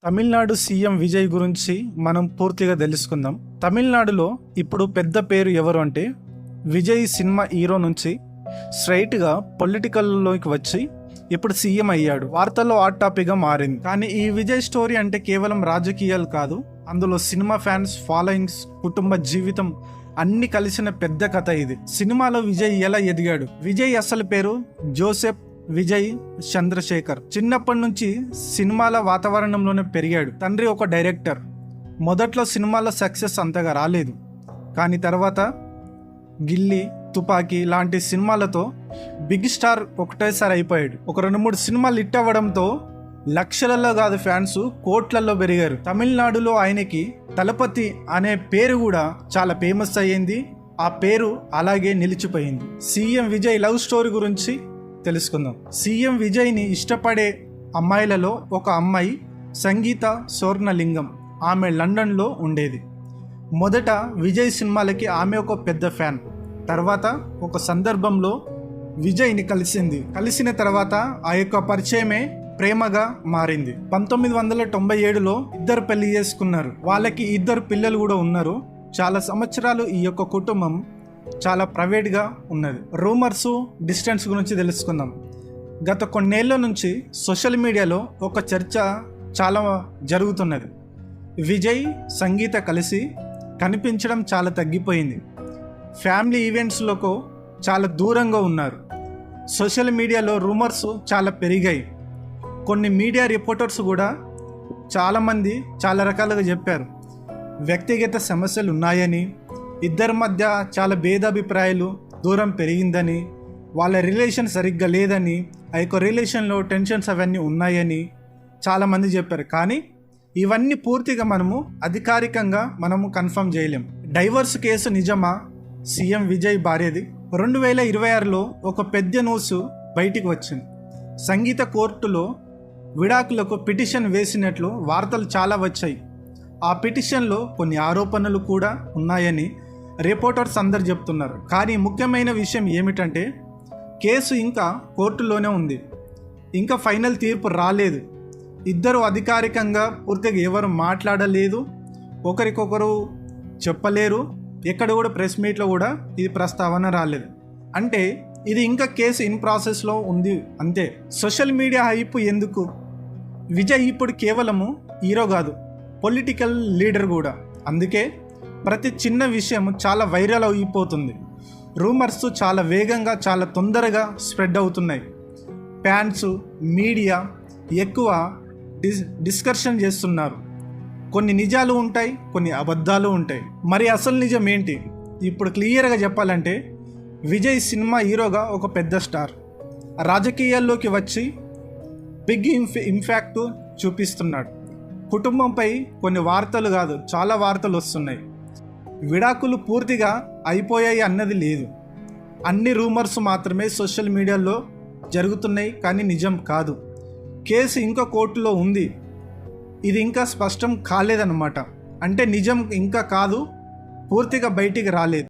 Tamil Nadu CM Vijay గురించి మనం పూర్తిగా తెలుసుకుందాం. తమిళనాడులో ఇప్పుడు పెద్ద పేరు ఎవరు అంటే విజయ్ సినిమా హీరో నుంచి స్ట్రైట్గా పొలిటికల్లోకి వచ్చి ఇప్పుడు సీఎం అయ్యాడు. వార్తల్లో హాట్ టాపిక్గా మారింది. కానీ ఈ విజయ్ స్టోరీ అంటే కేవలం రాజకీయాలు కాదు, అందులో సినిమా ఫ్యాన్స్, ఫాలోయింగ్స్, కుటుంబ జీవితం అన్ని కలిసిన పెద్ద కథ ఇది. సినిమాలో విజయ్ ఎలా ఎదిగాడు? విజయ్ అసలు పేరు జోసెఫ్ విజయ్ చంద్రశేఖర్. చిన్నప్పటి నుంచి సినిమాల వాతావరణంలోనే పెరిగాడు. తండ్రి ఒక డైరెక్టర్. మొదట్లో సినిమాల సక్సెస్ అంతగా రాలేదు, కానీ తర్వాత గిల్లీ, తుపాకీ లాంటి సినిమాలతో బిగ్ స్టార్ ఒకటేసారి అయిపోయాడు. ఒక 2-3 సినిమాలు హిట్ అవ్వడంతో లక్షలలో కాదు ఫ్యాన్స్ కోట్లలో పెరిగారు. తమిళనాడులో ఆయనకి తలపతి అనే పేరు కూడా చాలా ఫేమస్ అయ్యింది. ఆ పేరు అలాగే నిలిచిపోయింది. సీఎం విజయ్ లవ్ స్టోరీ గురించి తెలుసుకుందాం. సీఎం విజయ్ని ఇష్టపడే అమ్మాయిలలో ఒక అమ్మాయి సంగీత స్వర్ణలింగం. ఆమె లండన్లో ఉండేది. మొదట విజయ్ సినిమాలకి ఆమె ఒక పెద్ద ఫ్యాన్. తర్వాత ఒక సందర్భంలో విజయ్ని కలిసిన తర్వాత ఆ యొక్క పరిచయమే ప్రేమగా మారింది. 1997లో ఇద్దరు పెళ్లి చేసుకున్నారు. వాళ్ళకి 2 పిల్లలు కూడా ఉన్నారు. చాలా సంవత్సరాలు ఈ యొక్క కుటుంబం చాలా ప్రైవేట్గా ఉన్నది. రూమర్స్, డిస్టెన్స్ గురించి తెలుసుకుందాం. గత కొన్నేళ్ల నుంచి సోషల్ మీడియాలో ఒక చర్చ చాలా జరుగుతున్నది. విజయ్, సంగీత కలిసి కనిపించడం చాలా తగ్గిపోయింది. ఫ్యామిలీ ఈవెంట్స్లకు చాలా దూరంగా ఉన్నారు. సోషల్ మీడియాలో రూమర్స్ చాలా పెరిగాయి. కొన్ని మీడియా రిపోర్టర్స్ కూడా చాలామంది చాలా రకాలుగా చెప్పారు. వ్యక్తిగత సమస్యలు ఉన్నాయని, ఇద్దరి మధ్య చాలా భేదాభిప్రాయాలు, దూరం పెరిగిందని, వాళ్ళ రిలేషన్ సరిగ్గా లేదని, ఆ యొక్క రిలేషన్లో టెన్షన్స్ అవన్నీ ఉన్నాయని చాలామంది చెప్పారు. కానీ ఇవన్నీ పూర్తిగా మనము అధికారికంగా కన్ఫర్మ్ చేయలేం. డైవర్స్ కేసు నిజమా? సీఎం విజయ్ భార్యది. 2026లో ఒక పెద్ద న్యూస్ బయటికి వచ్చింది. సంగీత కోర్టులో విడాకులకు పిటిషన్ వేసినట్లు వార్తలు చాలా వచ్చాయి. ఆ పిటిషన్లో కొన్ని ఆరోపణలు కూడా ఉన్నాయని రిపోర్టర్స్ అందరు చెప్తున్నారు. కానీ ముఖ్యమైన విషయం ఏమిటంటే కేసు ఇంకా కోర్టులోనే ఉంది. ఇంకా ఫైనల్ తీర్పు రాలేదు. ఇద్దరు అధికారికంగా పూర్తిగా ఎవరు మాట్లాడలేదు, ఒకరికొకరు చెప్పలేరు. ఎక్కడ కూడా ప్రెస్ మీట్లో కూడా ఇది ప్రస్తావన రాలేదు. అంటే ఇది ఇంకా కేసు ఇన్ ప్రాసెస్లో ఉంది అంతే. సోషల్ మీడియా హైప్ ఎందుకు? విజయ్ ఇప్పుడు కేవలము హీరో కాదు, పొలిటికల్ లీడర్ కూడా. అందుకే ప్రతి చిన్న విషయం చాలా వైరల్ అయిపోతుంది. రూమర్స్ చాలా వేగంగా, చాలా తొందరగా స్ప్రెడ్ అవుతున్నాయి. ఫ్యాన్స్, మీడియా ఎక్కువ డిస్కషన్ చేస్తున్నారు. కొన్ని నిజాలు ఉంటాయి, కొన్ని అబద్ధాలు ఉంటాయి. మరి అసలు నిజం ఏంటి? ఇప్పుడు క్లియర్గా చెప్పాలంటే విజయ్ సినిమా హీరోగా ఒక పెద్ద స్టార్ రాజకీయాల్లోకి వచ్చి బిగ్ ఇంపాక్ట్ చూపిస్తున్నాడు. కుటుంబంపై కొన్ని వార్తలు కాదు, చాలా వార్తలు వస్తున్నాయి. విడాకులు పూర్తిగా అయిపోయాయి అన్నది లేదు. అన్ని రూమర్స్ మాత్రమే సోషల్ మీడియాలో జరుగుతున్నాయి, కానీ నిజం కాదు. కేసు ఇంకా కోర్టులో ఉంది. ఇది ఇంకా స్పష్టం కాలేదన్నమాట. అంటే నిజం ఇంకా కాదు, పూర్తిగా బయటికి రాలేదు.